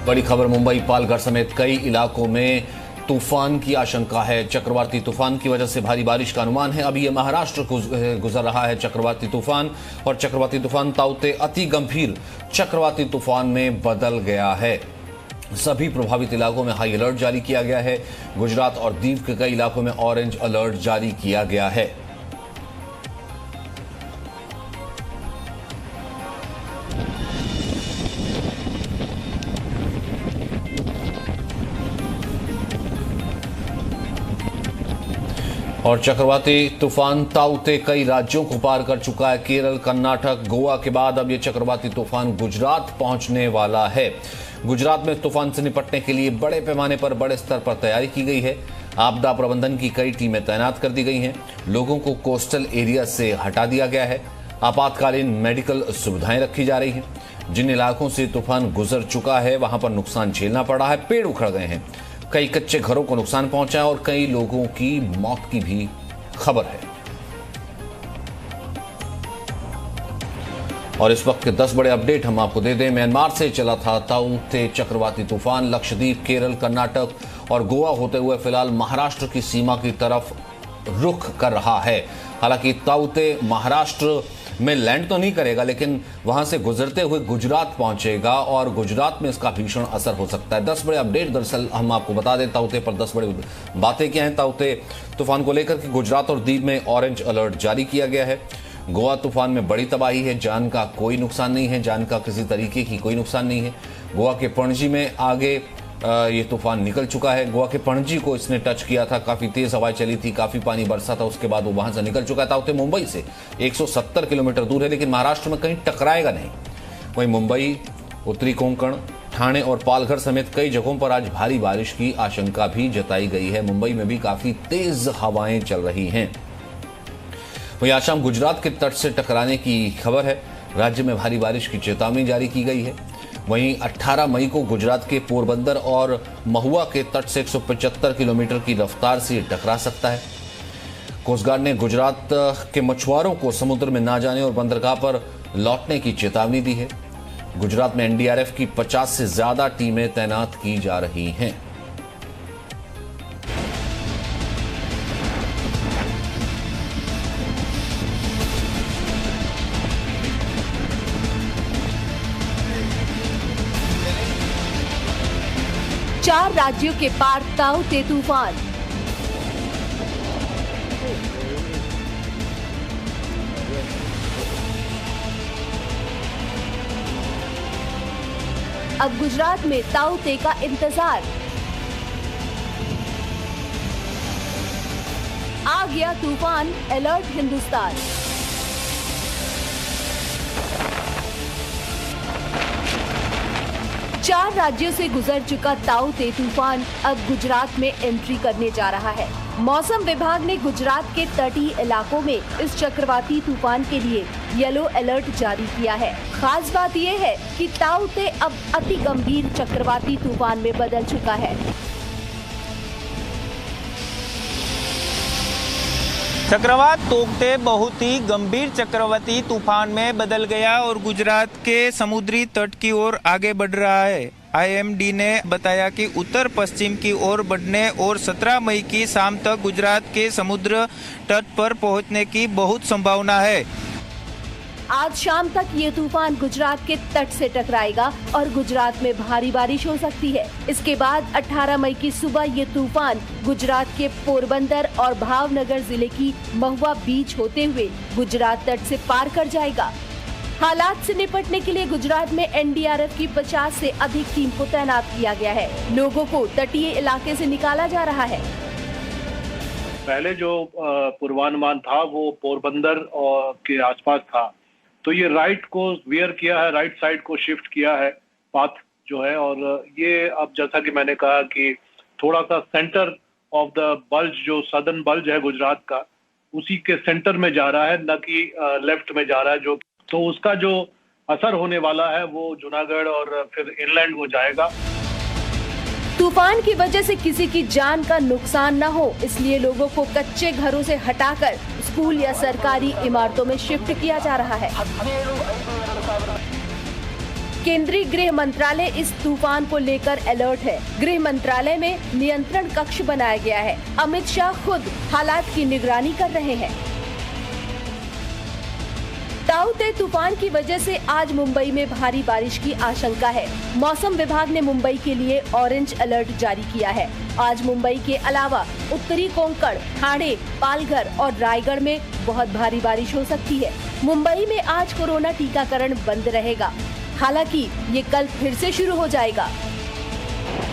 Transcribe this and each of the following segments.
बड़ी खबर मुंबई पालघर समेत कई इलाकों में तूफान की आशंका है। चक्रवाती तूफान की वजह से भारी बारिश का अनुमान है। अभी ये महाराष्ट्र को गुजर रहा है चक्रवाती तूफान, और चक्रवाती तूफान ताउते अति गंभीर चक्रवाती तूफान में बदल गया है। सभी प्रभावित इलाकों में हाई अलर्ट जारी किया गया है। गुजरात और दीव के कई इलाकों में ऑरेंज अलर्ट जारी किया गया है। और चक्रवाती तूफान ताउते कई राज्यों को पार कर चुका है। केरल, कर्नाटक, गोवा के बाद अब ये चक्रवाती तूफान गुजरात पहुंचने वाला है। गुजरात में तूफान से निपटने के लिए बड़े पैमाने पर बड़े स्तर पर तैयारी की गई है। आपदा प्रबंधन की कई टीमें तैनात कर दी गई हैं। लोगों को कोस्टल एरिया से हटा दिया गया है। आपातकालीन मेडिकल सुविधाएं रखी जा रही हैं। जिन इलाकों से तूफान गुजर चुका है वहां पर नुकसान झेलना पड़ा है। पेड़ उखड़ गए हैं, कई कच्चे घरों को नुकसान पहुंचा है और कई लोगों की मौत की भी खबर है। और इस वक्त के 10 बड़े अपडेट हम आपको दे दें। म्यांमार से चला था ताउते चक्रवाती तूफान लक्षद्वीप, केरल, कर्नाटक और गोवा होते हुए फिलहाल महाराष्ट्र की सीमा की तरफ रुख कर रहा है। हालांकि ताउते महाराष्ट्र में लैंड तो नहीं करेगा, लेकिन वहां से गुजरते हुए गुजरात पहुंचेगा और गुजरात में इसका भीषण असर हो सकता है। 10 बड़े अपडेट दरअसल हम आपको बता दें ताउते पर 10 बड़ी बातें क्या हैं। ताउते तूफान को लेकर के गुजरात और दीव में ऑरेंज अलर्ट जारी किया गया है। गोवा तूफान में बड़ी तबाही है, जान का कोई नुकसान नहीं है, जान का किसी तरीके की कोई नुकसान नहीं है। गोवा के पणजी में आगे ये तूफान निकल चुका है। गोवा के पणजी को इसने टच किया था, काफी तेज हवाएं चली थी, काफी पानी बरसा था, उसके बाद वो वहां से निकल चुका है। ताउते मुंबई से 170 किलोमीटर दूर है, लेकिन महाराष्ट्र में कहीं टकराएगा नहीं। वहीं मुंबई, उत्तरी कोंकण, ठाणे और पालघर समेत कई जगहों पर आज भारी बारिश की आशंका भी जताई गई है। मुंबई में भी काफी तेज हवाएं चल रही हैं। वहीं आज शाम गुजरात के तट से टकराने की खबर है। राज्य में भारी बारिश की चेतावनी जारी की गई है। वहीं 18 मई को गुजरात के पोरबंदर और महुआ के तट से 175 किलोमीटर की रफ्तार से टकरा सकता है। कोस्ट गार्ड ने गुजरात के मछुआरों को समुद्र में ना जाने और बंदरगाह पर लौटने की चेतावनी दी है। गुजरात में एनडीआरएफ की 50 से ज्यादा टीमें तैनात की जा रही हैं। चार राज्यों के पार ताउते तूफान। अब गुजरात में ताउते का इंतजार। आ गया तूफान, अलर्ट हिंदुस्तान। चार राज्यों से गुजर चुका ताउते तूफान अब गुजरात में एंट्री करने जा रहा है। मौसम विभाग ने गुजरात के तटीय इलाकों में इस चक्रवाती तूफान के लिए येलो अलर्ट जारी किया है। खास बात यह है कि ताउते अब अति गंभीर चक्रवाती तूफान में बदल चुका है। चक्रवात ताउते बहुत ही गंभीर चक्रवाती तूफान में बदल गया और गुजरात के समुद्री तट की ओर आगे बढ़ रहा है। आईएमडी ने बताया कि उत्तर पश्चिम की ओर बढ़ने और 17 मई की शाम तक गुजरात के समुद्र तट पर पहुंचने की बहुत संभावना है। आज शाम तक ये तूफान गुजरात के तट से टकराएगा और गुजरात में भारी बारिश हो सकती है। इसके बाद 18 मई की सुबह ये तूफान गुजरात के पोरबंदर और भावनगर जिले की महुआ बीच होते हुए गुजरात तट से पार कर जाएगा। हालात से निपटने के लिए गुजरात में एनडीआरएफ की 50 से अधिक टीम को तैनात किया गया है। लोगों को तटीय इलाके से निकाला जा रहा है। पहले जो पूर्वानुमान था वो पोरबंदर के आसपास था, तो ये राइट को वेयर किया है, राइट साइड को शिफ्ट किया है पाथ जो है। और ये अब जैसा कि मैंने कहा कि थोड़ा सा सेंटर ऑफ द बल्ज, जो सदर्न बल्ज है गुजरात का, उसी के सेंटर में जा रहा है, न कि लेफ्ट में जा रहा है। जो तो उसका जो असर होने वाला है वो जूनागढ़ और फिर इनलैंड हो जाएगा। तूफान की वजह से किसी की जान का नुकसान न हो, इसलिए लोगों को कच्चे घरों से हटाकर स्कूल या सरकारी इमारतों में शिफ्ट किया जा रहा है। केंद्रीय गृह मंत्रालय इस तूफान को लेकर अलर्ट है। गृह मंत्रालय में नियंत्रण कक्ष बनाया गया है। अमित शाह खुद हालात की निगरानी कर रहे हैं। ताऊ-ते तूफान की वजह से आज मुंबई में भारी बारिश की आशंका है। मौसम विभाग ने मुंबई के लिए ऑरेंज अलर्ट जारी किया है। आज मुंबई के अलावा उत्तरी कोंकण, ठाणे, पालघर और रायगढ़ में बहुत भारी बारिश हो सकती है। मुंबई में आज कोरोना टीकाकरण बंद रहेगा, हालांकि ये कल फिर से शुरू हो जाएगा।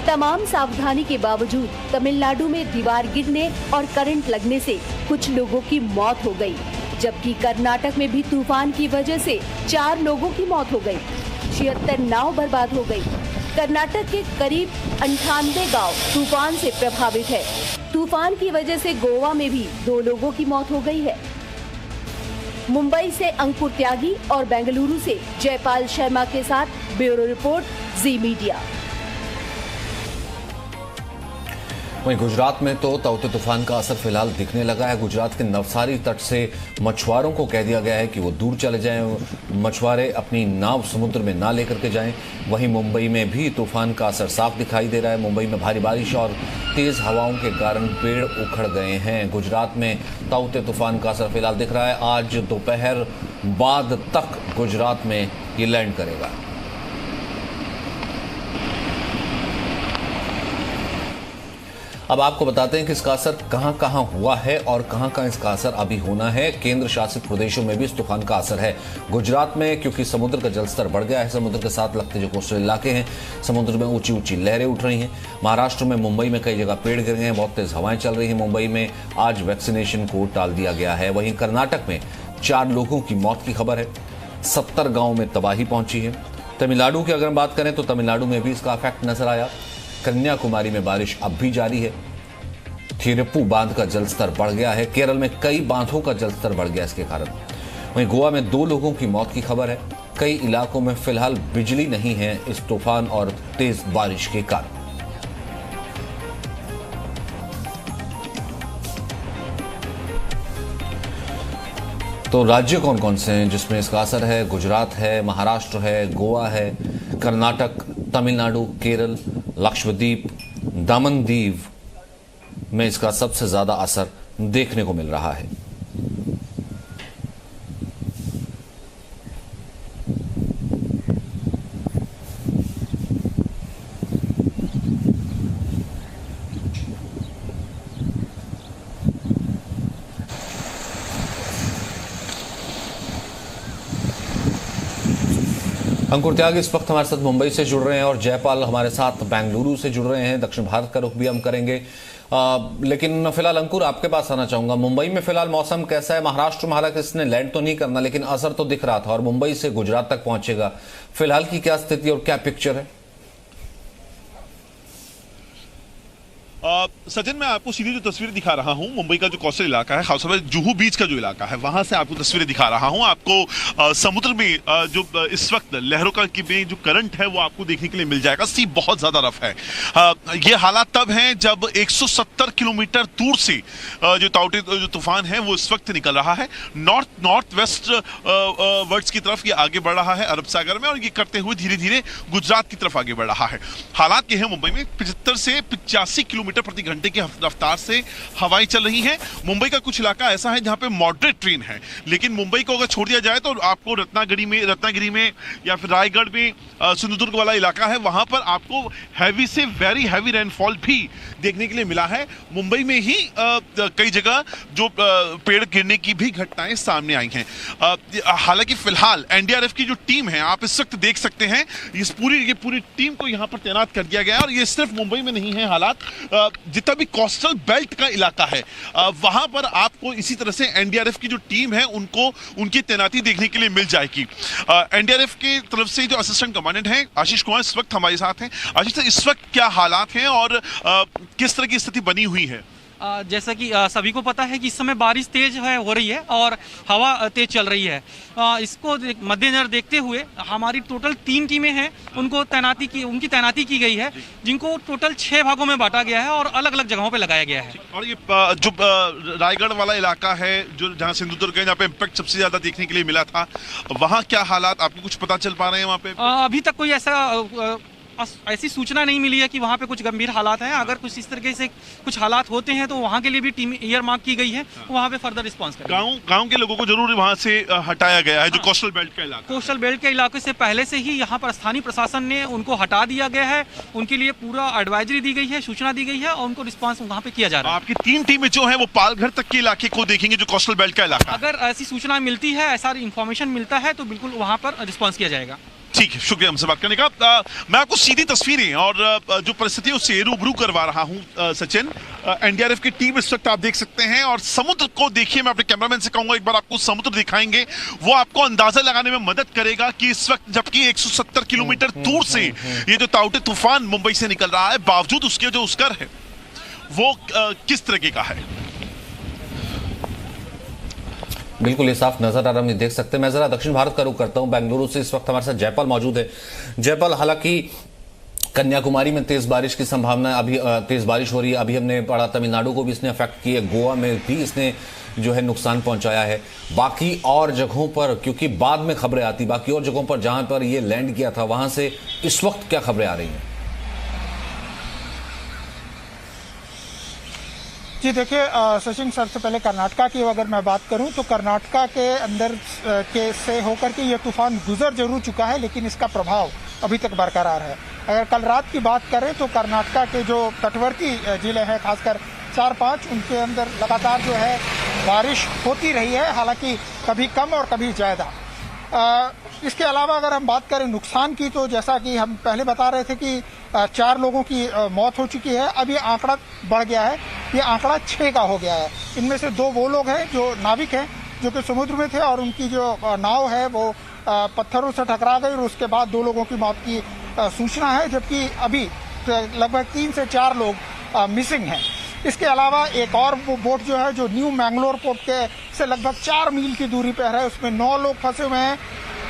तमाम सावधानी के बावजूद तमिलनाडु में दीवार गिरने और करंट लगने से कुछ लोगों की मौत हो गई, जबकि कर्नाटक में भी तूफान की वजह से 4 लोगों की मौत हो गई। 76 नाव बर्बाद हो गई। कर्नाटक के करीब 98 गांव तूफान से प्रभावित है। तूफान की वजह से गोवा में भी 2 लोगों की मौत हो गई है। मुंबई से अंकुर त्यागी और बेंगलुरु से जयपाल शर्मा के साथ ब्यूरो रिपोर्ट, जी मीडिया। वहीं गुजरात में तो ताऊ-ते तूफान का असर फिलहाल दिखने लगा है। गुजरात के नवसारी तट से मछुआरों को कह दिया गया है कि वो दूर चले जाएं, मछुआरे अपनी नाव समुद्र में ना लेकर के जाएं। वहीं मुंबई में भी तूफान का असर साफ दिखाई दे रहा है। मुंबई में भारी बारिश और तेज हवाओं के कारण पेड़ उखड़ गए हैं। गुजरात में ताऊ-ते तूफान का असर फिलहाल दिख रहा है। आज दोपहर बाद तक गुजरात में ये लैंड करेगा। अब आपको बताते हैं कि इसका असर कहां-कहां हुआ है और कहां-कहां इसका असर अभी होना है। केंद्र शासित प्रदेशों में भी इस तूफान का असर है। गुजरात में क्योंकि समुद्र का जलस्तर बढ़ गया है, समुद्र के साथ लगते जो कोस्टल इलाके हैं, समुद्र में ऊंची ऊंची लहरें उठ रही हैं। महाराष्ट्र में मुंबई में कई जगह पेड़ गिर गए हैं, बहुत तेज हवाएं चल रही हैं। मुंबई में आज वैक्सीनेशन को टाल दिया गया है। वहीं कर्नाटक में 4 लोगों की मौत की खबर है। 70 गाँव में तबाही पहुंची है। तमिलनाडु की अगर बात करें तो तमिलनाडु में भी इसका इफेक्ट नजर आया। कन्याकुमारी में बारिश अब भी जारी है। थिरुप्पु बांध का जलस्तर बढ़ गया है। केरल में कई बांधों का जलस्तर बढ़ गया इसके कारण। वहीं गोवा में 2 लोगों की मौत की खबर है। कई इलाकों में फिलहाल बिजली नहीं है इस तूफान और तेज बारिश के कारण। तो राज्य कौन कौन से हैं जिसमें इसका असर है? गुजरात है, महाराष्ट्र है, गोवा है, कर्नाटक, तमिलनाडु, केरल, लक्षद्वीप, दमन दीव में इसका सबसे ज्यादा असर देखने को मिल रहा है। अंकुर त्यागी इस वक्त हमारे साथ मुंबई से जुड़ रहे हैं और जयपाल हमारे साथ बेंगलुरु से जुड़ रहे हैं। दक्षिण भारत का रुख भी हम करेंगे, लेकिन फिलहाल अंकुर आपके पास आना चाहूंगा। मुंबई में फिलहाल मौसम कैसा है? महाराष्ट्र में हालांकि इसने लैंड तो नहीं करना, लेकिन असर तो दिख रहा था और मुंबई से गुजरात तक पहुंचेगा। फिलहाल की क्या स्थिति और क्या पिक्चर है? सचिन, मैं आपको सीधी जो तस्वीर दिखा रहा हूं मुंबई का जो कोस्टल इलाका है, खासतौर पर जुहू बीच का जो इलाका है, वहां से आपको तस्वीरें दिखा रहा हूं। आपको समुद्र में जो इस वक्त लहरों का जो करंट है वो आपको देखने के लिए मिल जाएगा। सी बहुत ज्यादा रफ है। ये हालात तब हैं जब 170 किलोमीटर दूर से जो ताऊ-ते जो तूफान है वो इस वक्त निकल रहा है। नॉर्थ वेस्ट वर्ड्स की तरफ ये आगे बढ़ रहा है अरब सागर में, और ये करते हुए धीरे धीरे गुजरात की तरफ आगे बढ़ रहा है। हालात ये है मुंबई में 75 से 85 किलोमीटर प्रति घंटे की रफ्तार से हवाएं चल रही हैं। मुंबई का कुछ इलाका ऐसा है जहां पे मॉडरेट ट्रेन है, लेकिन मुंबई को अगर छोड़ दिया जाए तो आपको रत्नागिरी में या फिर रायगढ़ में सिंधुदुर्ग वाला इलाका है, वहां पर आपको हैवी से वेरी हैवी रेनफॉल भी देखने के लिए मिला है। मुंबई में ही कई जगह जो पेड़ गिरने की भी घटनाएं सामने आई हैं। हालांकि फिलहाल एनडीआरएफ की जो टीम है, आप इस वक्त देख सकते हैं, ये पूरी टीम को यहां पर तैनात कर दिया गया है। और ये सिर्फ मुंबई में नहीं है हालात, जितना भी कोस्टल बेल्ट का इलाका है वहां पर आपको इसी तरह से एनडीआरएफ की जो टीम है उनकी तैनाती देखने के लिए मिल जाएगी। एनडीआरएफ की तरफ से जो असिस्टेंट कमांडेंट हैं आशीष कुमार इस वक्त हमारे साथ हैं। आशीष, इस वक्त क्या हालात हैं और किस तरह की स्थिति बनी हुई है? जैसा कि सभी को पता है कि इस समय बारिश तेज हो रही है और हवा तेज चल रही है। इसको मद्देनजर देखते हुए हमारी टोटल 3 टीमें हैं, उनकी तैनाती की गई है, जिनको टोटल 6 भागों में बांटा गया है और अलग अलग जगहों पे लगाया गया है। और ये जो रायगढ़ वाला इलाका है, जो जहाँ सिंधुदुर्ग है, जहाँ पे इम्पैक्ट सबसे ज्यादा देखने के लिए मिला था, वहाँ क्या हालात आपको कुछ पता चल पा रहे हैं वहाँ पे? अभी तक कोई ऐसी सूचना नहीं मिली है कि वहाँ पे कुछ गंभीर हालात हैं। अगर कुछ इस तरीके से कुछ हालात होते हैं तो वहाँ के लिए भी टीम ईयर मार्क की गई है, वहाँ पे फर्दर रिस्पांस करेंगे। गांव के लोगों को जरूर वहाँ से हटाया गया है, जो कोस्टल बेल्ट का इलाका, कोस्टल बेल्ट के इलाके से पहले से ही यहाँ पर स्थानीय प्रशासन ने उनको हटा दिया गया है, उनके लिए पूरा एडवाइजरी दी गई है, सूचना दी गई है और उनको रिस्पांस वहाँ पे किया जा रहा है। आपकी 3 टीमें जो है वो पालघर तक के इलाके को देखेंगे, जो कोस्टल बेल्ट का इलाका। अगर ऐसी सूचना मिलती है, ऐसा इन्फॉर्मेशन मिलता है तो बिल्कुल वहाँ पर रिस्पॉन्स किया जाएगा। ठीक है, शुक्रिया हमसे बात करने का। मैं आपको सीधी तस्वीरें और जो परिस्थितियों से रूबरू करवा रहा हूं सचिन। एनडीआरएफ की टीम इस वक्त आप देख सकते हैं और समुद्र को देखिए। मैं अपने कैमरामैन से कहूंगा एक बार आपको समुद्र दिखाएंगे, वो आपको अंदाजा लगाने में मदद करेगा कि इस वक्त जबकि 170 किलोमीटर दूर से ये जो ताउते तूफान मुंबई से निकल रहा है, बावजूद उसके जो उसकर है वो किस तरह का है। बिल्कुल ये साफ नजर आ रहा है, हम देख सकते हैं। मैं जरा दक्षिण भारत का रुख करता हूं, बेंगलुरु से इस वक्त हमारे साथ जयपाल मौजूद है। जयपाल, हालांकि कन्याकुमारी में तेज बारिश की संभावना है, अभी तेज बारिश हो रही है। अभी हमने पढ़ा तमिलनाडु को भी इसने अफेक्ट किया, गोवा में भी इसने जो है नुकसान पहुंचाया है। बाकी और जगहों पर, क्योंकि बाद में खबरें आती, बाकी और जगहों पर जहां पर ये लैंड किया था वहां से इस वक्त क्या खबरें आ रही हैं? जी देखिए सचिन, सबसे पहले कर्नाटका की अगर मैं बात करूं तो कर्नाटका के अंदर के से होकर के ये तूफान गुजर जरूर चुका है, लेकिन इसका प्रभाव अभी तक बरकरार है। अगर कल रात की बात करें तो कर्नाटका के जो तटवर्ती जिले हैं, खासकर 4-5, उनके अंदर लगातार जो है बारिश होती रही है, हालांकि कभी कम और कभी ज़्यादा। इसके अलावा अगर हम बात करें नुकसान की, तो जैसा कि हम पहले बता रहे थे कि 4 लोगों की मौत हो चुकी है। अब ये आंकड़ा बढ़ गया है, ये आंकड़ा 6 का हो गया है। इनमें से 2 वो लोग हैं जो नाविक हैं, जो कि समुद्र में थे और उनकी जो नाव है वो पत्थरों से टकरा गई और उसके बाद 2 लोगों की मौत की सूचना है, जबकि अभी लगभग 3 से 4 लोग मिसिंग हैं। इसके अलावा एक और वो बोट जो है, जो न्यू मैंगलोर पोर्ट के से लगभग 4 मील की दूरी पर है, उसमें 9 लोग फंसे हुए हैं।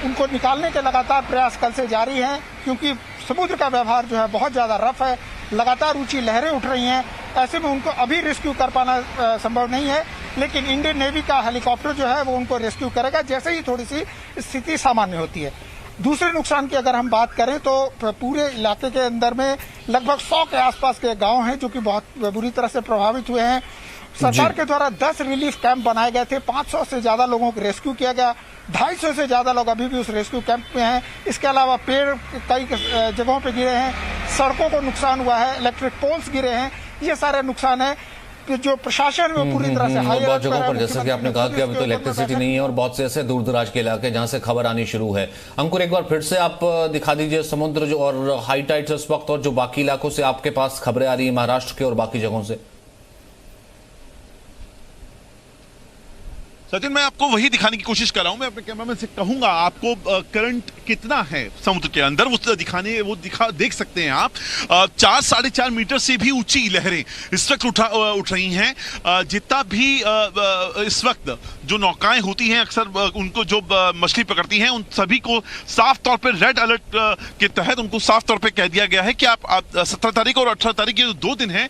उनको निकालने के लगातार प्रयास कल से जारी हैं, क्योंकि समुद्र का व्यवहार जो है बहुत ज़्यादा रफ है, लगातार ऊंची लहरें उठ रही हैं। ऐसे में उनको अभी रेस्क्यू कर पाना संभव नहीं है, लेकिन इंडियन नेवी का हेलीकॉप्टर जो है वो उनको रेस्क्यू करेगा जैसे ही थोड़ी सी स्थिति सामान्य होती है। दूसरे नुकसान की अगर हम बात करें तो पूरे इलाके के अंदर में लगभग 100 के आसपास के गांव हैं जो कि बहुत बुरी तरह से प्रभावित हुए हैं। सरकार के द्वारा 10 रिलीफ कैंप बनाए गए थे, 500 से ज्यादा लोगों को रेस्क्यू किया गया, 250 से ज्यादा लोग अभी भी उस रेस्क्यू कैंप में हैं। इसके अलावा पेड़ कई जगहों पे गिरे हैं, सड़कों को नुकसान हुआ है, इलेक्ट्रिक पोल्स गिरे हैं। ये सारे नुकसान है जो प्रशासन में पूरी तरह से हाई बहुत जगहों पर, जैसा कि आपने कहा कि अभी तो इलेक्ट्रिसिटी नहीं है और बहुत से ऐसे दूर दराज के इलाके जहां से खबर आनी शुरू है। अंकुर, एक बार फिर से आप दिखा दीजिए समुद्र जो और हाई टाइड इस वक्त और जो बाकी इलाकों से आपके पास खबरें आ रही है, महाराष्ट्र के और बाकी जगहों से। सचिन, मैं आपको वही दिखाने की कोशिश कर रहा हूं। मैं अपने कैमरामैन से कहूंगा आपको करंट कितना है समुद्र के अंदर, वो देख सकते हैं आप। 4-4.5 मीटर से भी ऊंची लहरें इस वक्त उठ रही हैं। जितना भी इस वक्त जो नौकाएं होती हैं अक्सर उनको जो मछली पकड़ती हैं, उन सभी को साफ तौर पर रेड अलर्ट के तहत उनको साफ तौर पर कह दिया गया है कि आप 17 तारीख और 18 तारीख ये 2 दिन है।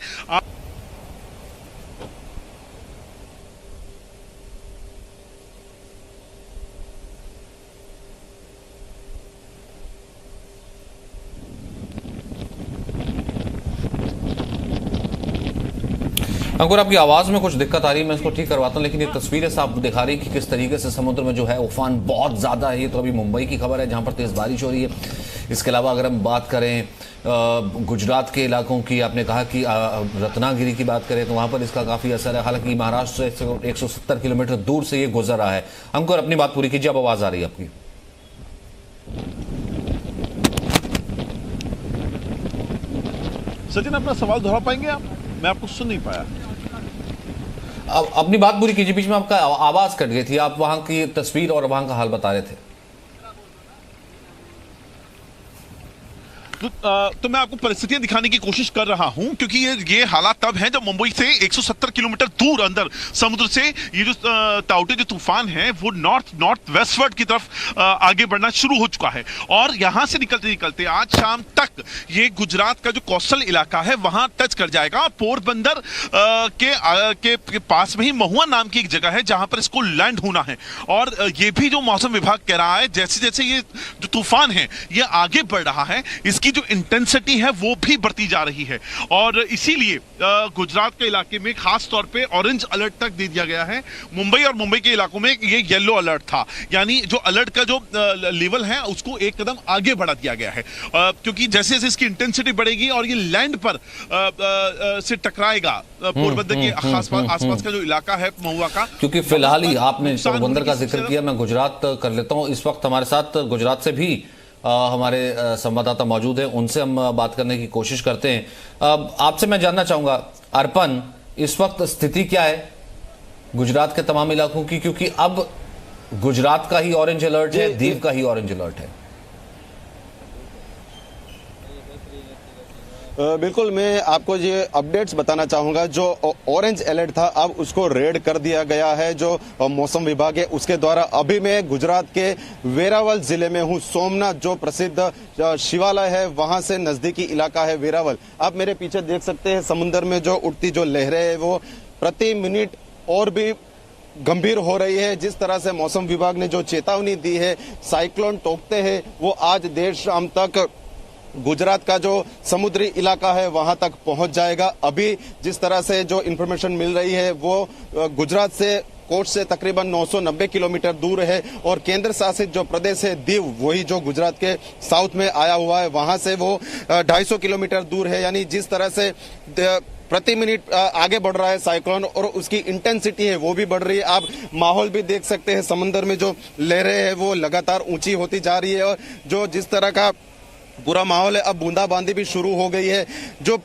अंकुर, आपकी आवाज में कुछ दिक्कत आ रही है, मैं इसको ठीक करवाता हूं, लेकिन ये तस्वीरें साफ दिखा रही कि किस तरीके से समुद्र में जो है उफान बहुत ज्यादा है। ये तो अभी मुंबई की खबर है जहां पर तेज बारिश हो रही है। इसके अलावा अगर हम बात करें गुजरात के इलाकों की, आपने कहा कि रत्नागिरी की बात करें तो वहां पर इसका काफी असर है। हालांकि महाराष्ट्र से 170 किलोमीटर दूर से ये गुजर रहा है। अंकुर, अपनी बात पूरी कीजिए, अब आवाज आ रही है आपकी। सचिन, अपना सवाल दोहरा पाएंगे आप? मैं आपको सुन नहीं पाया। अब अपनी बात पूरी कीजिए, बीच में आपका आवाज कट गई थी। आप वहां की तस्वीर और वहां का हाल बता रहे थे। तो मैं आपको परिस्थितियां दिखाने की कोशिश कर रहा हूं, क्योंकि ये हालात तब हैं जब मुंबई से 170 किलोमीटर दूर अंदर समुद्र से ये जो ताउते जो तूफान है वो नॉर्थ वेस्टवर्ड की तरफ आगे बढ़ना शुरू हो चुका है। और यहां से निकलते निकलते आज शाम तक ये गुजरात का जो कोस्टल इलाका है वहां टच कर जाएगा। और पोरबंदर के पास में ही महुआ नाम की एक जगह है जहां पर इसको लैंड होना है। और ये भी जो मौसम विभाग कह रहा है, जैसे जैसे ये जो तूफान है ये आगे बढ़ रहा है, इसकी जो इंटेंसिटी है वो भी बढ़ती जा रही है। और इसीलिए गुजरात के इलाके में खास तौर पे ऑरेंज अलर्ट तक दे दिया गया है। मुंबई और मुंबई के इलाकों में ये येलो अलर्ट था, यानी जो अलर्ट का जो लेवल है उसको एक कदम आगे बढ़ा दिया गया है, क्योंकि जैसे जैसे इसकी इंटेंसिटी बढ़ेगी और ये लैंड पर से टकराएगा पोरबंदर के आसपास का जो इलाका है महुआ का। क्योंकि फिलहाल ही आपने पोरबंदर का जिक्र किया, मैं गुजरात कर लेता हूं। इस वक्त हमारे साथ गुजरात से भी हमारे संवाददाता मौजूद हैं, उनसे हम बात करने की कोशिश करते हैं। आपसे मैं जानना चाहूंगा अर्पण, इस वक्त स्थिति क्या है गुजरात के तमाम इलाकों की, क्योंकि अब गुजरात का ही ऑरेंज अलर्ट है, दीव का ही ऑरेंज अलर्ट है। बिल्कुल, मैं आपको ये अपडेट्स बताना चाहूंगा। जो ऑरेंज अलर्ट था अब उसको रेड कर दिया गया है, जो मौसम विभाग है उसके द्वारा। अभी मैं गुजरात के वेरावल जिले में हूं। सोमनाथ जो प्रसिद्ध शिवालय है वहां से नजदीकी इलाका है वेरावल। आप मेरे पीछे देख सकते हैं समुद्र में जो उठती जो लहरें है वो प्रति मिनट और भी गंभीर हो रही है। जिस तरह से मौसम विभाग ने जो चेतावनी दी है साइक्लोन तोकते हैं वो आज देर शाम तक गुजरात का जो समुद्री इलाका है वहां तक पहुंच जाएगा। अभी जिस तरह से जो इन्फॉर्मेशन मिल रही है वो गुजरात से कोस्ट से तकरीबन 990 किलोमीटर दूर है और केंद्र शासित जो प्रदेश है दीव, वही जो गुजरात के साउथ में आया हुआ है, वहां से वो 250 किलोमीटर दूर है। यानी जिस तरह से प्रति मिनट आगे बढ़ रहा है साइक्लोन और उसकी इंटेंसिटी है वो भी बढ़ रही है। आप माहौल भी देख सकते हैं, समंदर में जो लहरें हैं वो लगातार ऊंची होती जा रही है और जो जिस तरह का पूरा माहौल है अब बूंदाबांदी भी शुरू हो गई है। जो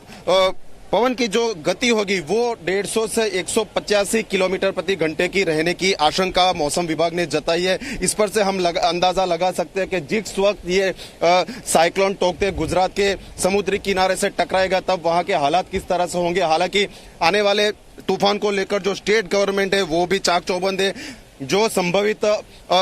पवन की जो गति होगी वो 150 से 185 किलोमीटर प्रति घंटे की रहने की आशंका मौसम विभाग ने जताई है। इस पर से हम अंदाजा लगा सकते हैं कि जिस वक्त ये साइक्लोन तोकते गुजरात के समुद्री किनारे से टकराएगा तब वहां के हालात किस तरह से होंगे। हालांकि आने वाले तूफान को लेकर जो स्टेट गवर्नमेंट है वो भी चाक चौबंद है। जो संभावित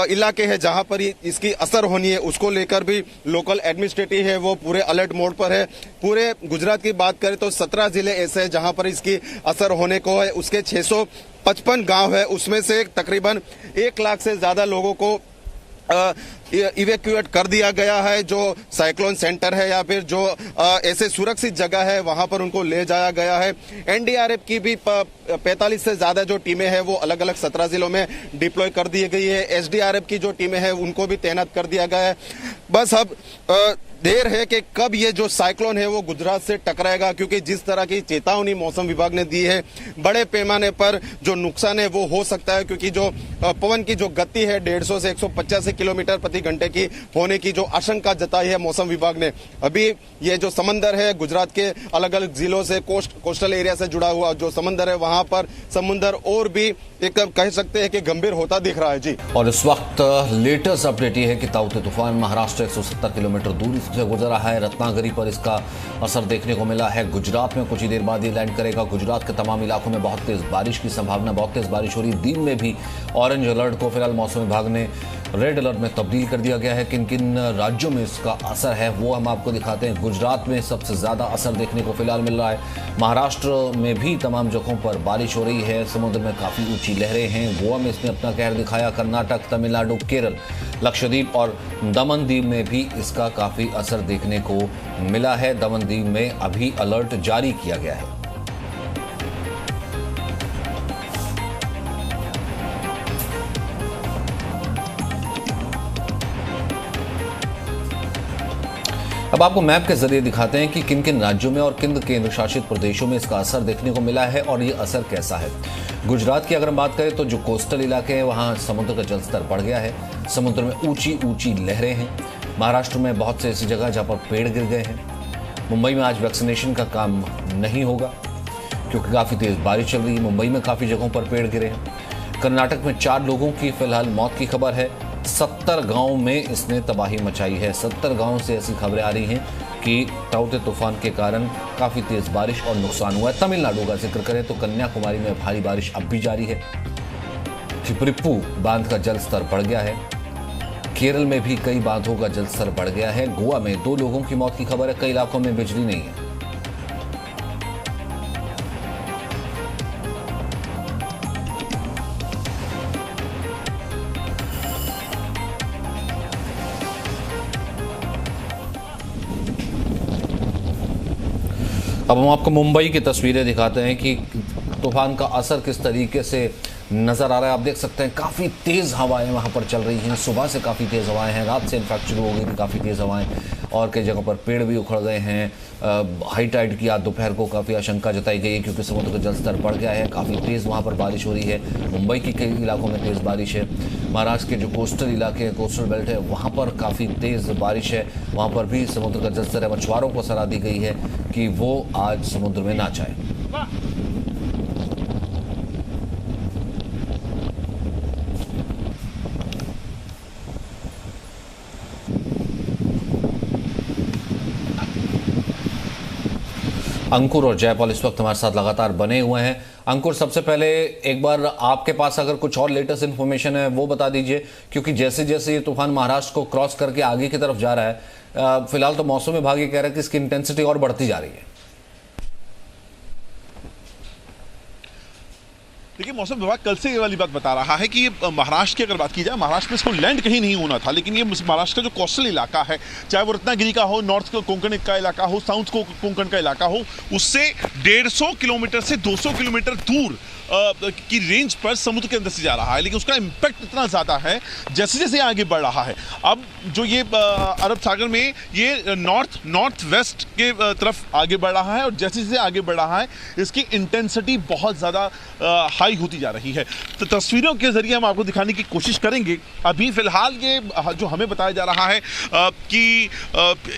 इलाके हैं जहां पर इसकी असर होनी है उसको लेकर भी लोकल एडमिनिस्ट्रेटिव है वो पूरे अलर्ट मोड पर है। पूरे गुजरात की बात करें तो 17 जिले ऐसे हैं जहां पर इसकी असर होने को है। उसके 655 गांव है, उसमें से तकरीबन 1 लाख से ज्यादा लोगों को इवैक्यूएट कर दिया गया है। जो साइक्लोन सेंटर है या फिर जो ऐसे सुरक्षित जगह है वहां पर उनको ले जाया गया है। एनडीआरएफ की भी 45 से ज्यादा जो टीमें हैं वो अलग अलग 17 जिलों में डिप्लॉय कर दी गई है। एसडीआरएफ की जो टीमें हैं उनको भी तैनात कर दिया गया है। बस अब देर है कि कब ये जो साइक्लोन है वो गुजरात से टकराएगा, क्योंकि जिस तरह की चेतावनी मौसम विभाग ने दी है बड़े पैमाने पर जो नुकसान है वो हो सकता है, क्योंकि जो पवन की जो गति है 150 से 185 किलोमीटर प्रति घंटे की होने की जो आशंका जताई है मौसम विभाग ने। अभी ये जो समंदर है गुजरात के अलग अलग जिलों से कोस्टल एरिया से जुड़ा हुआ जो समंदर है वहां पर समुद्र और भी एक कह सकते हैं कि गंभीर होता दिख रहा है। जी, और इस वक्त लेटेस्ट अपडेट ये है कि ताउते तूफान महाराष्ट्र 170 किलोमीटर दूरी से गुजरा है। रत्नागिरी पर इसका असर देखने को मिला है। गुजरात में कुछ ही देर बाद ये लैंड करेगा। गुजरात के तमाम इलाकों में बहुत तेज बारिश की संभावना, बहुत तेज बारिश हो रही। दीव में भी ऑरेंज अलर्ट को फिलहाल मौसम विभाग ने रेड अलर्ट में तब्दील कर दिया गया है। किन किन राज्यों में इसका असर है वो हम आपको दिखाते हैं। गुजरात में सबसे ज्यादा असर देखने को फिलहाल मिल रहा है। महाराष्ट्र में भी तमाम जगहों पर बारिश हो रही है। समुद्र में काफी ऊंची लहरें हैं। गोवा में इसने अपना कहर दिखाया। कर्नाटक, तमिलनाडु, केरल, लक्षद्वीप और दमन दीव में भी इसका काफी असर देखने को मिला है। दमन दीव में अभी अलर्ट जारी किया गया है। अब आपको मैप के जरिए दिखाते हैं कि किन किन राज्यों में और किन केंद्र शासित प्रदेशों में इसका असर देखने को मिला है और ये असर कैसा है। गुजरात की अगर हम बात करें तो जो कोस्टल इलाके हैं वहां समुद्र का जलस्तर बढ़ गया है। समुद्र में ऊंची ऊंची लहरें हैं। महाराष्ट्र में बहुत से ऐसी जगह जहां पर पेड़ गिर गए हैं। मुंबई में आज वैक्सीनेशन का काम नहीं होगा क्योंकि काफी तेज बारिश चल रही है। मुंबई में काफी जगहों पर पेड़ गिरे हैं। कर्नाटक में 4 लोगों की फिलहाल मौत की खबर है। 70 गांव में इसने तबाही मचाई है। 70 गांव से ऐसी खबरें आ रही हैं कि ताउते तूफान के कारण काफी तेज बारिश और नुकसान हुआ है। तमिलनाडु का जिक्र करें तो कन्याकुमारी में भारी बारिश अब भी जारी है। थिप्रिप्पू बांध का जल स्तर बढ़ गया है। केरल में भी कई बांधों का जल स्तर बढ़ गया है। गोवा में 2 लोगों की मौत की खबर है। कई इलाकों में बिजली नहीं है। अब हम आपको मुंबई की तस्वीरें दिखाते हैं कि तूफान का असर किस तरीके से नजर आ रहा है। आप देख सकते हैं काफ़ी तेज़ हवाएं वहां पर चल रही हैं। सुबह से काफ़ी तेज़ हवाएं हैं। रात से इनफैक्ट शुरू हो गई थी काफ़ी तेज़ हवाएं और कई जगहों पर पेड़ भी उखड़ गए हैं। हाई टाइड की आज दोपहर को काफ़ी आशंका जताई गई है क्योंकि समुद्र का जल स्तर बढ़ गया है। काफ़ी तेज़ वहाँ पर बारिश हो रही है। मुंबई की कई इलाकों में तेज़ बारिश है। महाराष्ट्र के जो कोस्टल इलाके हैं, कोस्टल बेल्ट है, वहाँ पर काफ़ी तेज़ बारिश है। वहाँ पर भी समुद्र का जल स्तर है। मछुआरों को सलाह दी गई है कि वो आज समुद्र में ना जाए। अंकुर और जयपाल इस वक्त हमारे साथ लगातार बने हुए हैं। अंकुर, सबसे पहले एक बार आपके पास अगर कुछ और लेटेस्ट इन्फॉर्मेशन है वो बता दीजिए, क्योंकि जैसे जैसे ये तूफान महाराष्ट्र को क्रॉस करके आगे की तरफ जा रहा है, फिलहाल तो मौसम विभाग ये कह रहा है कि इसकी इंटेंसिटी और बढ़ती जा रही है। देखिए, मौसम विभाग कल से ये वाली बात बता रहा है कि महाराष्ट्र की अगर बात की जाए, महाराष्ट्र में इसको लैंड कहीं नहीं होना था, लेकिन ये महाराष्ट्र का जो कोस्टल इलाका है, चाहे वो रत्नागिरी का हो, नॉर्थ कोंकण का इलाका हो, साउथ कोंकण का इलाका हो, उससे 150 किलोमीटर से 200 किलोमीटर दूर की रेंज पर समुद्र के अंदर से जा रहा है। लेकिन उसका इम्पैक्ट इतना ज़्यादा है जैसे जैसे आगे बढ़ रहा है। अब जो ये अरब सागर में ये नॉर्थ वेस्ट के तरफ आगे बढ़ रहा है और जैसे जैसे आगे बढ़ रहा है इसकी इंटेंसिटी बहुत ज़्यादा हाई होती जा रही है। तो तस्वीरों के जरिए हम आपको दिखाने की कोशिश करेंगे। अभी फिलहाल ये जो हमें बताया जा रहा है कि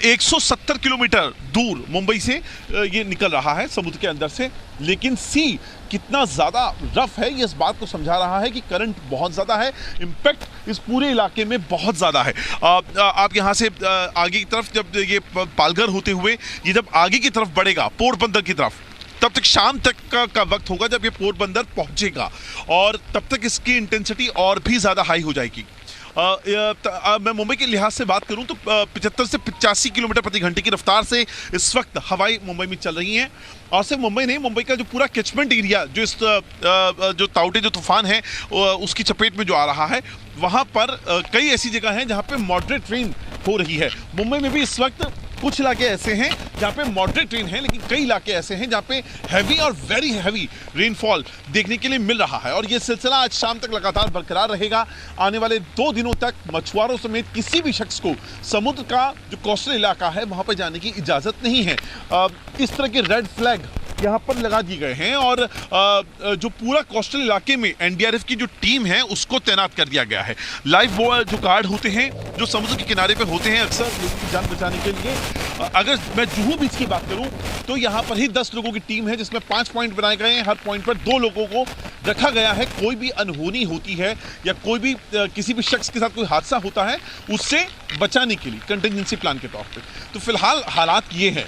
170 किलोमीटर दूर मुंबई से ये निकल रहा है समुद्र के अंदर से, लेकिन सी कितना ज़्यादा रफ है ये इस बात को समझा रहा है कि करंट बहुत ज़्यादा है, इम्पैक्ट इस पूरे इलाके में बहुत ज़्यादा है। आप यहाँ से आगे की तरफ जब ये पालघर होते हुए ये जब आगे की तरफ बढ़ेगा पोरबंदर की तरफ, तब तक शाम तक का वक्त होगा जब ये पोरबंदर पहुँचेगा और तब तक इसकी इंटेंसिटी और भी ज़्यादा हाई हो जाएगी। मैं मुंबई के लिहाज से बात करूं तो 75 से 85 किलोमीटर प्रति घंटे की रफ्तार से इस वक्त हवाएं मुंबई में चल रही हैं। और सिर्फ मुंबई नहीं, मुंबई का जो पूरा कैचमेंट एरिया जो इस जो ताउते जो तूफान है उसकी चपेट में जो आ रहा है, वहां पर कई ऐसी जगह हैं जहां पे मॉडरेट रेन हो रही है। मुंबई में भी इस वक्त कुछ इलाके ऐसे हैं जहाँ पे मॉडरेट रेन है, लेकिन कई इलाके ऐसे हैं जहाँ पे हैवी और वेरी हैवी रेनफॉल देखने के लिए मिल रहा है और ये सिलसिला आज शाम तक लगातार बरकरार रहेगा। आने वाले 2 दिनों तक मछुआरों समेत किसी भी शख्स को समुद्र का जो कोस्टल इलाका है वहाँ पर जाने की इजाज़त नहीं है। इस तरह के रेड फ्लैग यहाँ पर लगा दिए गए हैं और जो पूरा कोस्टल इलाके में एनडीआरएफ की जो टीम है उसको तैनात कर दिया गया है। लाइफ जो गार्ड होते हैं जो समुद्र के किनारे पर होते हैं अक्सर लोगों की जान बचाने के लिए। अगर मैं जुहू बीच की बात करूं तो यहाँ पर ही 10 लोगों की टीम है जिसमें 5 पॉइंट बनाए गए हैं। हर पॉइंट पर 2 लोगों को रखा गया है। कोई भी अनहोनी होती है या कोई भी किसी भी शख्स के साथ कोई हादसा होता है उससे बचाने के लिए कंटिजेंसी प्लान के तौर पर। तो फिलहाल हालात ये हैं।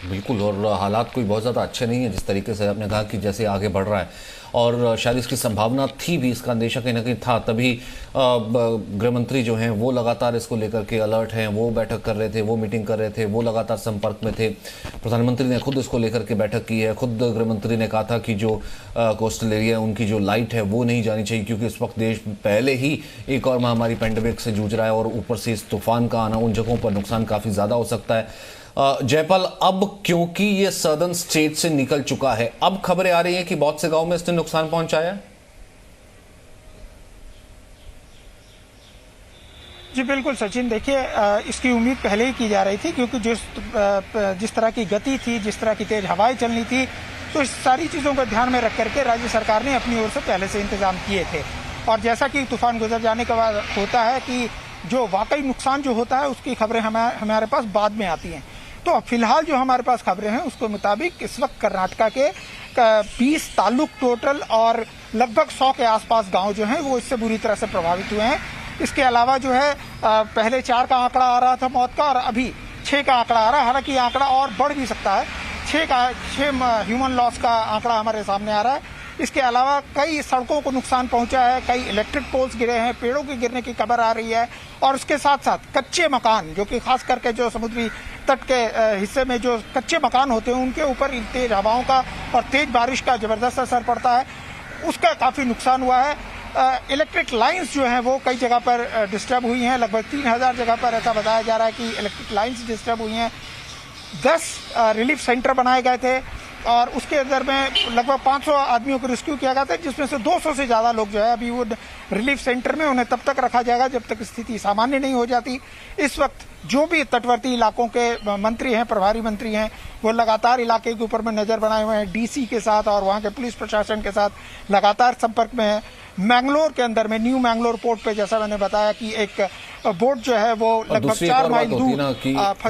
बिल्कुल, और हालात कोई बहुत ज़्यादा अच्छे नहीं है जिस तरीके से आपने कहा कि जैसे आगे बढ़ रहा है, और शायद इसकी संभावना थी भी, इसका अंदेशा कहीं ना कहीं था। तभी गृह मंत्री जो हैं वो लगातार इसको लेकर के अलर्ट हैं, वो बैठक कर रहे थे, वो मीटिंग कर रहे थे, वो लगातार संपर्क में थे। प्रधानमंत्री ने खुद इसको लेकर के बैठक की है। खुद गृह मंत्री ने कहा था कि जो कोस्टल एरिया उनकी जो लाइट है वो नहीं जानी चाहिए, क्योंकि इस वक्त देश पहले ही एक और महामारी पेंडेमिक से जूझ रहा है और ऊपर से इस तूफान का आना उन जगहों पर नुकसान काफ़ी ज़्यादा हो सकता है। जयपाल, अब क्योंकि ये सदर्न स्टेट से निकल चुका है, अब खबरें आ रही हैं कि बहुत से गांव में इसने नुकसान पहुंचाया है। जी बिल्कुल सचिन, देखिए इसकी उम्मीद पहले ही की जा रही थी, क्योंकि जिस तरह की गति थी, जिस तरह की तेज हवाएं चलनी थी, तो इस सारी चीज़ों को ध्यान में रख करके राज्य सरकार ने अपनी ओर से पहले से इंतजाम किए थे। और जैसा कि तूफान गुजर जाने के बाद होता है कि जो वाकई नुकसान जो होता है उसकी खबरें हमारे पास बाद में आती हैं। तो फिलहाल जो हमारे पास खबरें हैं उसके मुताबिक इस वक्त कर्नाटका के 20 ताल्लुक टोटल और लगभग 100 के आसपास गांव जो हैं वो इससे बुरी तरह से प्रभावित हुए हैं। इसके अलावा जो है पहले 4 का आंकड़ा आ रहा था मौत का और अभी 6 का आंकड़ा आ रहा है। हालांकि आंकड़ा और बढ़ भी सकता है। 6 ह्यूमन लॉस का आंकड़ा हमारे सामने आ रहा है। इसके अलावा कई सड़कों को नुकसान पहुंचा है, कई इलेक्ट्रिक पोल्स गिरे हैं, पेड़ों के गिरने की खबर आ रही है और उसके साथ साथ कच्चे मकान, जो कि खास करके जो समुद्री तट के हिस्से में जो कच्चे मकान होते हैं उनके ऊपर तेज हवाओं का और तेज बारिश का जबरदस्त असर पड़ता है, उसका काफ़ी नुकसान हुआ है। इलेक्ट्रिक लाइंस जो हैं वो कई जगह पर डिस्टर्ब हुई हैं। लगभग 3000 जगह पर ऐसा बताया जा रहा है कि इलेक्ट्रिक लाइंस डिस्टर्ब हुई हैं। 10 रिलीफ सेंटर बनाए गए थे और उसके अंदर में लगभग 500 आदमियों को रेस्क्यू किया गया था, जिसमें से 200 से ज़्यादा लोग जो है अभी वो रिलीफ सेंटर में, उन्हें तब तक रखा जाएगा जब तक स्थिति सामान्य नहीं हो जाती। इस वक्त जो भी तटवर्ती इलाकों के मंत्री हैं, प्रभारी मंत्री हैं, वो लगातार इलाके के ऊपर में नज़र बनाए हुए हैं, डीसी के साथ और वहाँ के पुलिस प्रशासन के साथ लगातार संपर्क में है। मैंगलोर के अंदर में न्यू मैंगलोर पोर्ट पे जैसा मैंने बताया कि एक बोट जो है वो लगभग 4 माइल दूर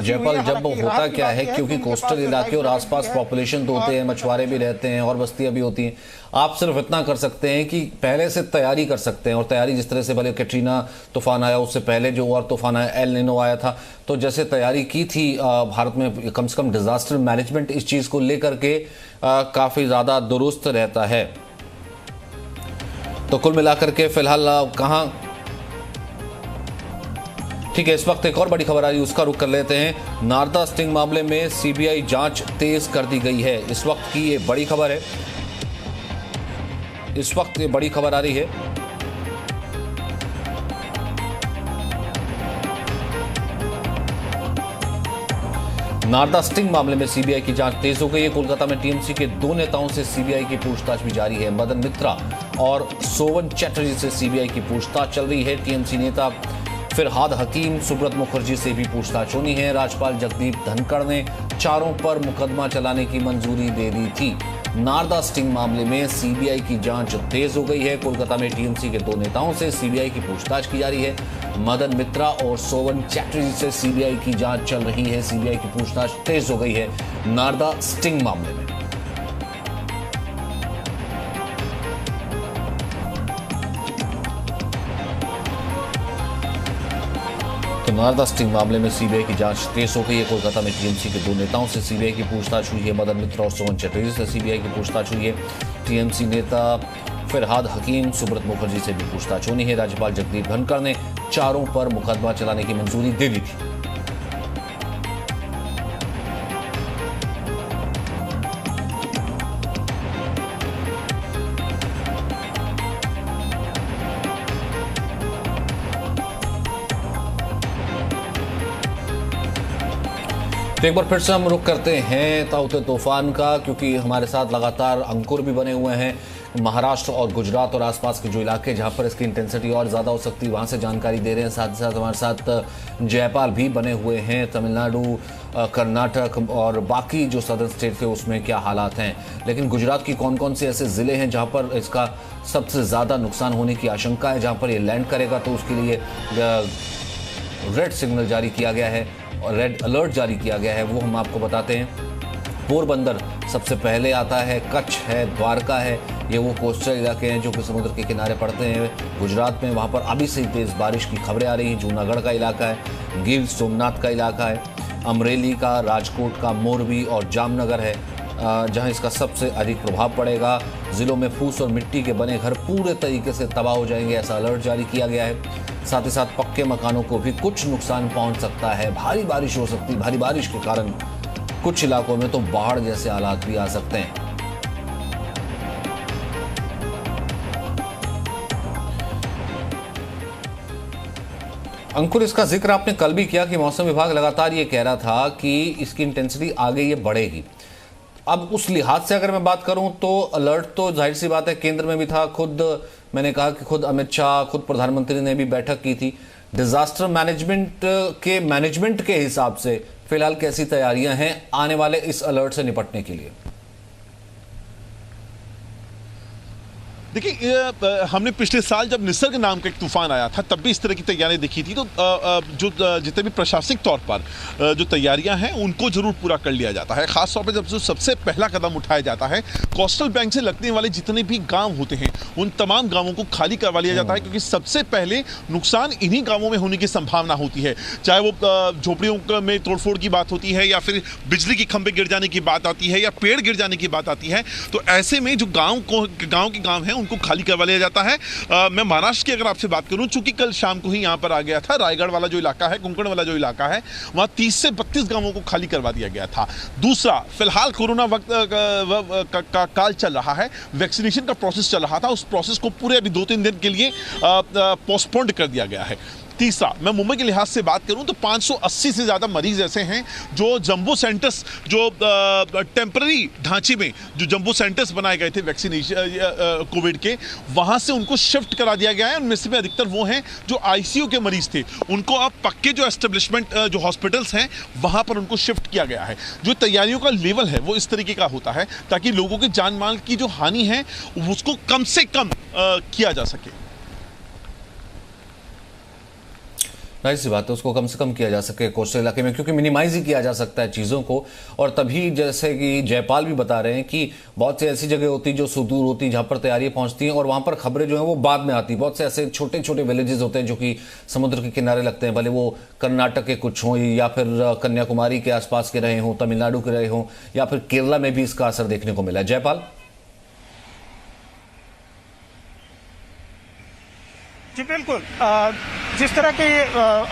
जयपाल, जब होता क्या है, क्योंकि कोस्टल इलाके और आसपास पॉपुलेशन तो होते हैं, मछुआरे भी रहते हैं और बस्तियां भी होती हैं। आप सिर्फ इतना कर सकते हैं कि पहले से तैयारी कर सकते हैं, और तैयारी जिस तरह से भले कैटरीना तूफान आया, उससे पहले जो और तूफान आया एल निनो आया था, तो जैसे तैयारी की थी भारत में, कम से कम डिजास्टर मैनेजमेंट इस चीज को लेकर के काफी ज्यादा दुरुस्त रहता है। तो कुल मिलाकर के फिलहाल कहां, ठीक है, इस वक्त एक और बड़ी खबर आ रही है, उसका रुख कर लेते हैं। नारदा स्टिंग मामले में सीबीआई जांच तेज कर दी गई है। इस वक्त की ये बड़ी खबर है, इस वक्त ये बड़ी खबर आ रही है। नारदा स्टिंग मामले में सीबीआई की जांच तेज हो गई है। कोलकाता में टीएमसी के 2 नेताओं से सीबीआई की पूछताछ भी जारी है। मदन मित्रा और सोवन चैटर्जी से सीबीआई की पूछताछ चल रही है। टीएमसी नेता फिरहाद हकीम, सुब्रत मुखर्जी से भी पूछताछ होनी है। राज्यपाल जगदीप धनखड़ ने चारों पर मुकदमा चलाने की मंजूरी दे दी थी। नारदा स्टिंग मामले में सीबीआई की जांच तेज हो गई है। कोलकाता में टीएमसी के 2 नेताओं से सीबीआई की पूछताछ की जा रही है। मदन मित्रा और सोवन चैटर्जी से सीबीआई की जांच चल रही है। सीबीआई की पूछताछ तेज हो गई है नारदा स्टिंग मामले में। तो नारदा स्टिंग मामले में सीबीआई की जांच तेज हो गई है। कोलकाता में टीएमसी के 2 नेताओं से सीबीआई की पूछताछ हुई है। मदन मित्रा और सोवन चैटर्जी से सीबीआई की पूछताछ हुई है। टीएमसी नेता फिरहाद हकीम, सुब्रत मुखर्जी से भी पूछताछ होनी है। राज्यपाल जगदीप धनखड़ ने चारों पर मुकदमा चलाने की मंजूरी दे दी थी। तो एक बार फिर से हम रुख करते हैं ताउते तूफान का, क्योंकि हमारे साथ लगातार अंकुर भी बने हुए हैं महाराष्ट्र और गुजरात और आसपास के जो इलाके जहां पर इसकी इंटेंसिटी और ज़्यादा हो सकती है, वहां से जानकारी दे रहे हैं। साथ ही साथ हमारे साथ जयपाल भी बने हुए हैं। तमिलनाडु, कर्नाटक और बाकी जो सदर्न स्टेट थे उसमें क्या हालात हैं, लेकिन गुजरात की कौन कौन से ऐसे ज़िले हैं जहाँ पर इसका सबसे ज़्यादा नुकसान होने की आशंका है, जहाँ पर ये लैंड करेगा तो उसके लिए रेड सिग्नल जारी किया गया है और रेड अलर्ट जारी किया गया है, वो हम आपको बताते हैं। पोरबंदर सबसे पहले आता है, कच्छ है, द्वारका है, ये वो कोस्टल इलाके हैं जो कि समुद्र के किनारे पड़ते हैं गुजरात में। वहाँ पर अभी से ही तेज़ बारिश की खबरें आ रही हैं। जूनागढ़ का इलाका है, गिर सोमनाथ का इलाका है, अमरेली का, राजकोट का, मोरबी और जामनगर है जहां इसका सबसे अधिक प्रभाव पड़ेगा। ज़िलों में फूस और मिट्टी के बने घर पूरे तरीके से तबाह हो जाएंगे, ऐसा अलर्ट जारी किया गया है। साथ ही साथ पक्के मकानों को भी कुछ नुकसान पहुंच सकता है। भारी बारिश हो सकती है, भारी बारिश के कारण कुछ इलाकों में तो बाढ़ जैसे हालात भी आ सकते हैं। अंकुर, इसका जिक्र आपने कल भी किया कि मौसम विभाग लगातार ये कह रहा था कि इसकी इंटेंसिटी आगे ये बढ़ेगी। अब उस लिहाज से अगर मैं बात करूं तो अलर्ट तो जाहिर सी बात है केंद्र में भी था। खुद मैंने कहा कि खुद अमित शाह, खुद प्रधानमंत्री ने भी बैठक की थी। डिजास्टर मैनेजमेंट के हिसाब से फिलहाल कैसी तैयारियां हैं आने वाले इस अलर्ट से निपटने के लिए? देखिए, हमने पिछले साल जब निसर्ग नाम का एक तूफान आया था तब भी इस तरह की तैयारियां देखी थी। तो जो जितने भी प्रशासनिक तौर पर जो तैयारियां हैं उनको जरूर पूरा कर लिया जाता है। खास तौर पर जब जो सबसे पहला कदम उठाया जाता है, कोस्टल बैंक से लगने वाले जितने भी गांव होते हैं उन तमाम गांवों को खाली करवा लिया जाता है, क्योंकि सबसे पहले नुकसान इन्हीं गांवों में होने की संभावना होती है। चाहे वो झोपड़ियों में तोड़फोड़ की बात होती है, या फिर बिजली के खंभे गिर जाने की बात आती है, या पेड़ गिर जाने की बात आती है। तो ऐसे में जो गांव के गांव हैं उनको खाली करवा लिया जाता है। मैं महाराष्ट्र की अगर आपसे बात करूं, चूंकि कल शाम को ही यहां पर आ गया था, रायगढ़ वाला जो इलाका है, कोंकण वाला जो इलाका है, वहां 30 से 32 गांवों को खाली करवा दिया गया था। दूसरा, फिलहाल कोरोना वक्त का काल चल रहा है, वैक्सीनेशन का प्रोसेस चल रहा था, उस प्रोसेस को पूरे अभी 2-3 दिन के लिए पोस्टपोन्ड कर दिया गया है। तीसरा, मैं मुंबई के लिहाज से बात करूं तो 580 से ज़्यादा मरीज ऐसे हैं जो जंबो सेंटर्स, जो टेम्पररी ढांचे में जो जंबो सेंटर्स बनाए गए थे वैक्सीनेशन कोविड के, वहां से उनको शिफ्ट करा दिया गया है। उनमें से अधिकतर वो हैं जो आईसीयू के मरीज थे, उनको अब पक्के जो एस्टेब्लिशमेंट जो हॉस्पिटल्स हैं वहां पर उनको शिफ्ट किया गया है। जो तैयारियों का लेवल है वो इस तरीके का होता है ताकि लोगों के जान माल की जो हानि है उसको कम से कम किया जा सके। जाहिर सी बात है, उसको कम से कम किया जा सके कोस्टल इलाके में, क्योंकि मिनिमाइज ही किया जा सकता है चीज़ों को। और तभी, जैसे कि जयपाल भी बता रहे हैं कि बहुत सी ऐसी जगह होती जो सुदूर होती, जहां पर तैयारियां पहुंचती हैं और वहां पर खबरें जो हैं वो बाद में आती। बहुत से ऐसे छोटे छोटे विलेजेस होते हैं जो कि समुद्र के किनारे लगते हैं, भले वो कर्नाटक के कुछ हों या फिर कन्याकुमारी के आसपास के रहे हों, तमिलनाडु के रहे हों, या फिर केरला में भी इसका असर देखने को मिला है। जयपाल जी बिल्कुल, जिस तरह के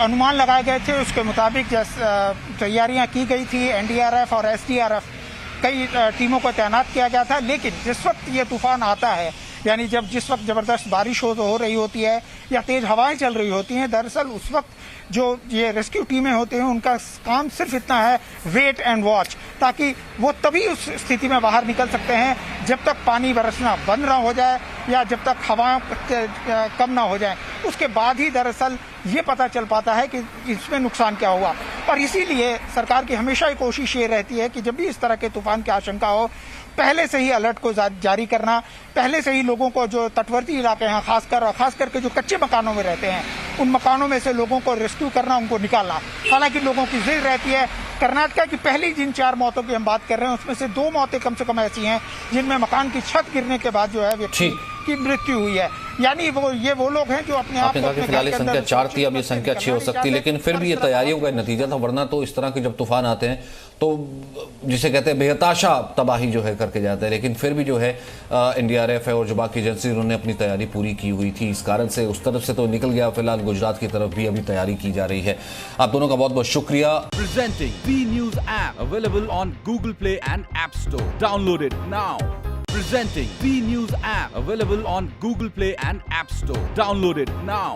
अनुमान लगाए गए थे उसके मुताबिक तैयारियां की गई थी। एनडीआरएफ और एसडीआरएफ कई टीमों को तैनात किया गया था, लेकिन जिस वक्त ये तूफान आता है, यानी जिस वक्त जबरदस्त बारिश हो रही होती है या तेज हवाएं चल रही होती हैं, दरअसल उस वक्त जो ये रेस्क्यू टीमें होती हैं उनका काम सिर्फ इतना है, वेट एंड वॉच, ताकि वो तभी उस स्थिति में बाहर निकल सकते हैं जब तक पानी बरसना बंद ना हो जाए या जब तक हवाएं कम ना हो जाए। उसके बाद ही दरअसल ये पता चल पाता है कि इसमें नुकसान क्या हुआ। और इसीलिए सरकार की हमेशा ही कोशिश ये रहती है कि जब भी इस तरह के तूफान की आशंका हो, पहले से ही अलर्ट को जारी करना, पहले से ही लोगों को जो तटवर्ती इलाके हैं खास करके जो कच्चे मकानों में रहते हैं, उन मकानों में से लोगों को रेस्क्यू करना, उनको निकालना। हालांकि लोगों की जिद रहती है। कर्नाटक की पहली जिन 4 मौतों की हम बात कर रहे हैं उसमें से 2 मौतें कम से कम ऐसी हैं जिनमें मकान की छत गिरने के बाद जो है व्यक्ति की मृत्यु हुई है। यानी वो लोग हैं जो अपने आप को फिलहाल संख्या 4 थी, अब ये संख्या 6 हो सकती, लेकिन फिर भी ये तैयारियों का नतीजा था। वरना तो इस तरह के जब तूफान आते हैं तो जिसे कहते हैं बेहताशा तबाही जो है करके जाता है, लेकिन फिर भी जो है एनडीआरएफ है और जो बाकी एजेंसी उन्होंने अपनी तैयारी पूरी की हुई थी। इस कारण से उस तरफ से तो निकल गया, फिलहाल गुजरात की तरफ भी अभी तैयारी की जा रही है। आप दोनों का बहुत बहुत शुक्रिया। Presenting B news app available on Google play and app store. Download it now. Presenting B News app available on Google Play and App Store. Download it now.